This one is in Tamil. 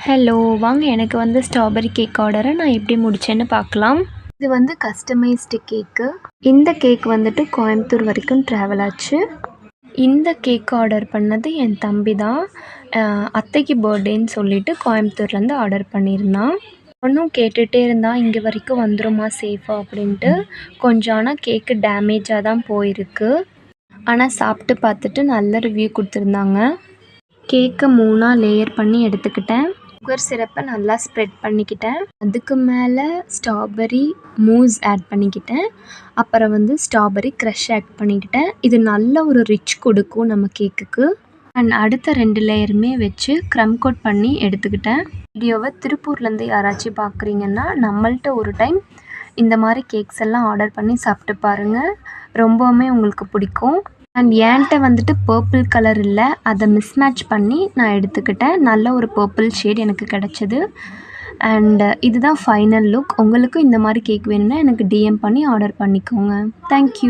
ஹலோ வாங்க எனக்கு வந்து ஸ்ட்ராபெரி கேக் ஆர்டரை நான் எப்படி முடித்தேன்னு பார்க்கலாம். இது வந்து கஸ்டமைஸ்டு கேக்கு. இந்த கேக் வந்துட்டு கோயம்புத்தூர் வரைக்கும் ட்ராவல் ஆச்சு. இந்த கேக் ஆர்டர் பண்ணது என் தம்பி தான். அத்தைக்கு பர்த்டேன்னு சொல்லிட்டு கோயம்புத்தூர்லேருந்து ஆர்டர் பண்ணியிருந்தான். ஒன்றும் கேட்டுகிட்டே இருந்தான், இங்கே வரைக்கும் வந்துருமா சேஃபாக அப்படின்ட்டு. கொஞ்சம் ஆனால் கேக்கு டேமேஜாக தான் போயிருக்கு. ஆனால் சாப்பிட்டு பார்த்துட்டு நல்ல ரிவ்யூ கொடுத்துருந்தாங்க. கேக்கை 3ஆக லேயர் பண்ணி எடுத்துக்கிட்டேன். சுகர் சிரப்பை நல்லா ஸ்ப்ரெட் பண்ணிக்கிட்டேன். அதுக்கு மேலே ஸ்ட்ராபெரி மூஸ் ஆட் பண்ணிக்கிட்டேன். அப்புறம் வந்து ஸ்ட்ராபெரி க்ரஷ் ஆட் பண்ணிக்கிட்டேன். இது நல்ல ஒரு ரிச் கொடுக்கும் நம்ம கேக்குக்கு. அண்ட் அடுத்த 2 லேயருமே வச்சு க்ரம் கோட் பண்ணி எடுத்துக்கிட்டேன். வீடியோவை திருப்பூர்லேருந்து யாராச்சும் பார்க்குறீங்கன்னா நம்மள்ட்ட ஒரு டைம் இந்த மாதிரி கேக்ஸ் எல்லாம் ஆர்டர் பண்ணி சாப்பிட்டு பாருங்கள். ரொம்பவுமே உங்களுக்கு பிடிக்கும். அண்ட் என்கிட்ட வந்துட்டு பர்பிள் கலர் இல்லை, அதை மிஸ்மேட்ச் பண்ணி நான் எடுத்துக்கிட்டேன். நல்ல ஒரு பர்பிள் ஷேட் எனக்கு கிடச்சிது. அண்ட் இதுதான் ஃபைனல் லுக். உங்களுக்கும் இந்த மாதிரி கேக் வேணும்னா எனக்கு டிஎம் பண்ணி ஆர்டர் பண்ணிக்கோங்க. தேங்க்யூ.